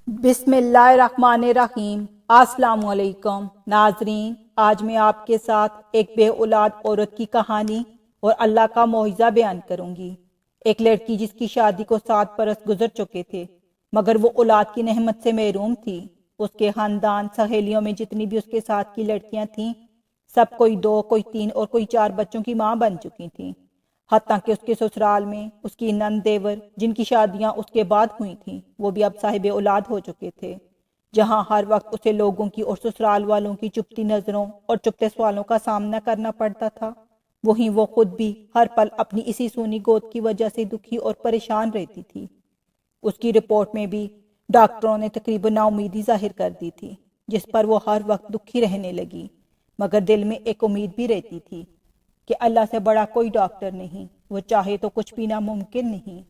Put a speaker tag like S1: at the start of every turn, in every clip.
S1: بسم اللہ الرحمن الرحیم۔ السلام علیکم ناظرین، آج میں آپ کے ساتھ ایک بے اولاد عورت کی کہانی اور اللہ کا معجزہ بیان کروں گی۔ ایک لڑکی جس کی شادی کو 7 برس گزر چکے تھے، مگر وہ اولاد کی نعمت سے محروم تھی۔ اس کے خاندان سہیلیوں میں جتنی بھی اس کے ساتھ کی لڑکیاں تھیں، سب کوئی 2، کوئی 3 اور کوئی 4 بچوں کی ماں بن چکی تھیں۔ حتیٰ کہ اس کے سسرال میں اس کی نند دیور جن کی شادیاں اس کے بعد ہوئی تھیں، وہ بھی اب صاحب اولاد ہو چکے تھے۔ جہاں ہر وقت اسے لوگوں کی اور سسرال والوں کی چپتی نظروں اور چپتے سوالوں کا سامنا کرنا پڑتا تھا، وہیں وہ خود بھی ہر پل اپنی اسی سونی گود کی وجہ سے دکھی اور پریشان رہتی تھی۔ اس کی رپورٹ میں بھی ڈاکٹروں نے تقریباً ناامیدی ظاہر کر دی تھی، جس پر وہ ہر وقت دکھی رہنے لگی، مگر دل میں ایک امید بھی رہتی تھی کہ اللہ سے بڑا کوئی ڈاکٹر نہیں، وہ چاہے تو کچھ بھی ناممکن نہیں۔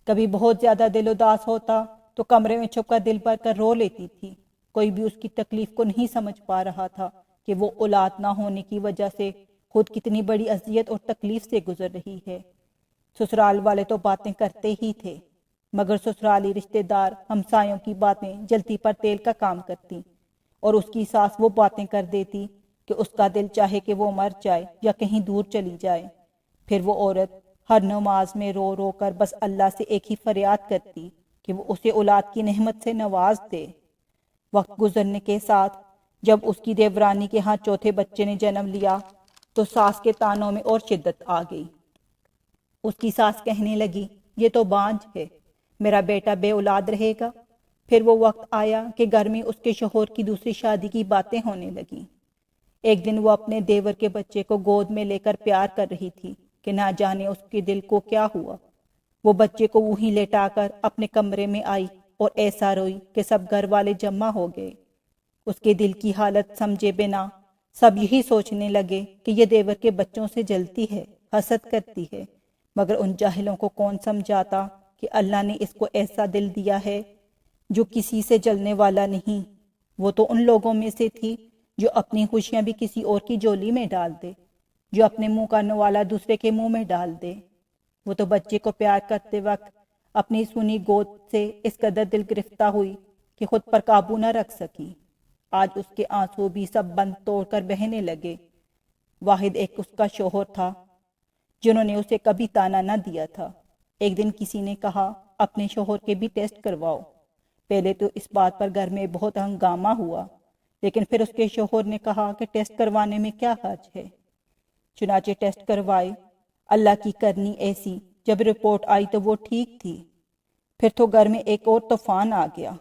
S1: کبھی بہت زیادہ دل اداس ہوتا تو کمرے میں چھپ کر دل بھر کر رو لیتی تھی۔ کوئی بھی اس کی تکلیف کو نہیں سمجھ پا رہا تھا کہ وہ اولاد نہ ہونے کی وجہ سے خود کتنی بڑی اذیت اور تکلیف سے گزر رہی ہے۔ سسرال والے تو باتیں کرتے ہی تھے، مگر سسرالی رشتہ دار ہمسایوں کی باتیں جلتی پر تیل کا کام کرتی، اور اس کی ساس وہ باتیں کر دیتی کہ اس کا دل چاہے کہ وہ مر جائے یا کہیں دور چلی جائے۔ پھر وہ عورت ہر نماز میں رو رو کر بس اللہ سے ایک ہی فریاد کرتی کہ وہ اسے اولاد کی نعمت سے نواز دے۔ وقت گزرنے کے ساتھ جب اس کی دیورانی کے ہاں چوتھے بچے نے جنم لیا تو ساس کے تانوں میں اور شدت آ گئی۔ اس کی ساس کہنے لگی، یہ تو بانجھ ہے، میرا بیٹا بے اولاد رہے گا۔ پھر وہ وقت آیا کہ گھر میں اس کے شوہر کی دوسری شادی کی باتیں ہونے لگیں۔ ایک دن وہ اپنے دیور کے بچے کو گود میں لے کر پیار کر رہی تھی کہ نہ جانے اس کے دل کو کیا ہوا۔ وہ بچے کو وہیں لیٹا کر اپنے کمرے میں آئی اور ایسا روئی کہ سب گھر والے جمع ہو گئے۔ اس کے دل کی حالت سمجھے بنا سب یہی سوچنے لگے کہ یہ دیور کے بچوں سے جلتی ہے، حسد کرتی ہے، مگر ان جاہلوں کو کون سمجھاتا کہ اللہ نے اس کو ایسا دل دیا ہے جو کسی سے جلنے والا نہیں۔ وہ تو ان لوگوں میں سے تھی جو اپنی خوشیاں بھی کسی اور کی جولی میں ڈال دے، جو اپنے منہ کا نوالا دوسرے کے منہ میں ڈال دے۔ وہ تو بچے کو پیار کرتے وقت اپنی سونی گود سے اس قدر دل گرفتہ ہوئی کہ خود پر قابو نہ رکھ سکی۔ آج اس کے آنسو بھی سب بند توڑ کر بہنے لگے۔ واحد ایک اس کا شوہر تھا جنہوں نے اسے کبھی تانا نہ دیا تھا۔ ایک دن کسی نے کہا، اپنے شوہر کے بھی ٹیسٹ کرواؤ۔ پہلے تو اس بات پر گھر میں بہت ہنگامہ ہوا، لیکن پھر اس کے شوہر نے کہا کہ ٹیسٹ کروانے میں کیا حرج ہے۔ چنانچہ ٹیسٹ کروائے۔ اللہ کی کرنی ایسی، جب رپورٹ آئی تو وہ ٹھیک تھی۔ پھر تو گھر میں ایک اور طوفان آ گیا۔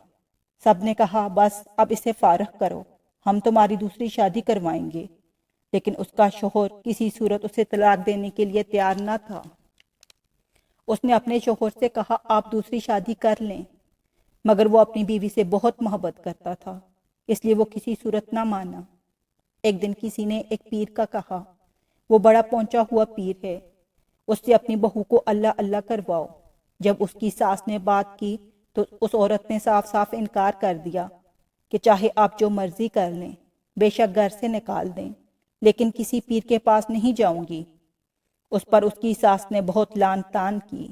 S1: سب نے کہا، بس اب اسے فارغ کرو، ہم تمہاری دوسری شادی کروائیں گے۔ لیکن اس کا شوہر کسی صورت اسے طلاق دینے کے لیے تیار نہ تھا۔ اس نے اپنے شوہر سے کہا، آپ دوسری شادی کر لیں، مگر وہ اپنی بیوی سے بہت محبت کرتا تھا، اس لیے وہ کسی صورت نہ مانا۔ ایک دن کسی نے ایک پیر کا کہا، وہ بڑا پہنچا ہوا پیر ہے، اس سے اپنی بہو کو اللہ اللہ کرواؤ۔ جب اس کی ساس نے بات کی تو اس عورت نے صاف صاف انکار کر دیا کہ چاہے آپ جو مرضی کر لیں، بے شک گھر سے نکال دیں، لیکن کسی پیر کے پاس نہیں جاؤں گی۔ اس پر اس کی ساس نے بہت لان تان کی۔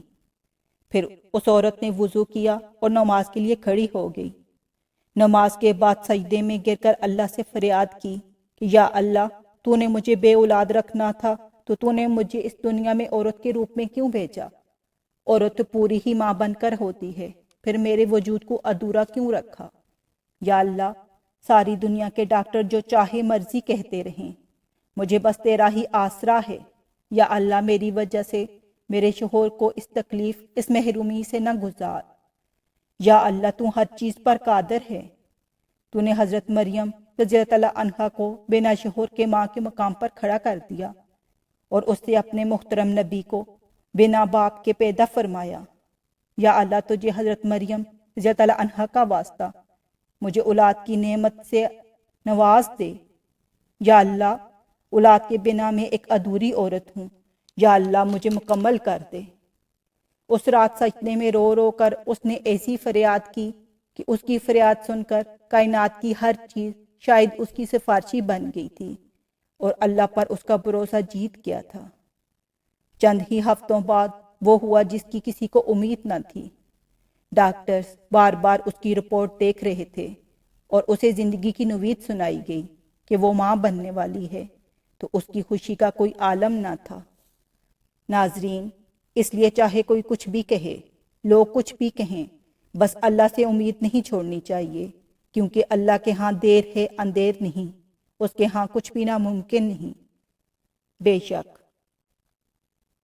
S1: پھر اس عورت نے وضو کیا اور نماز کے لیے کھڑی ہو گئی۔ نماز کے بعد سجدے میں گر کر اللہ سے فریاد کی کہ یا اللہ، تو نے مجھے بے اولاد رکھنا تھا تو نے مجھے اس دنیا میں عورت کے روپ میں کیوں بھیجا؟ عورت پوری ہی ماں بن کر ہوتی ہے، پھر میرے وجود کو ادھورا کیوں رکھا؟ یا اللہ، ساری دنیا کے ڈاکٹر جو چاہے مرضی کہتے رہیں، مجھے بس تیرا ہی آسرا ہے۔ یا اللہ، میری وجہ سے میرے شوہر کو اس تکلیف، اس محرومی سے نہ گزار۔ یا اللہ، تو ہر چیز پر قادر ہے۔ تو نے حضرت مریم رضی اللہ عنہا کو بنا شوہر کے ماں کے مقام پر کھڑا کر دیا، اور اس سے اپنے محترم نبی کو بنا باپ کے پیدا فرمایا۔ یا اللہ، تجھے حضرت مریم رضی اللہ عنہا کا واسطہ مجھے اولاد کی نعمت سے نواز دے۔ یا اللہ، اولاد کے بنا میں ایک ادھوری عورت ہوں، یا اللہ مجھے مکمل کر دے۔ اس رات سجدے میں رو رو کر اس نے ایسی فریاد کی کہ اس کی فریاد سن کر کائنات کی ہر چیز شاید اس کی سفارشی بن گئی تھی، اور اللہ پر اس کا بھروسہ جیت گیا تھا۔ چند ہی ہفتوں بعد وہ ہوا جس کی کسی کو امید نہ تھی۔ ڈاکٹرز بار بار اس کی رپورٹ دیکھ رہے تھے اور اسے زندگی کی نوید سنائی گئی کہ وہ ماں بننے والی ہے، تو اس کی خوشی کا کوئی عالم نہ تھا۔ ناظرین، اس لیے چاہے کوئی کچھ بھی کہے، لوگ کچھ بھی کہیں، بس اللہ سے امید نہیں چھوڑنی چاہیے، کیونکہ اللہ کے ہاں دیر ہے اندیر نہیں، اس کے ہاں کچھ بھی ناممکن نہیں۔ بے شک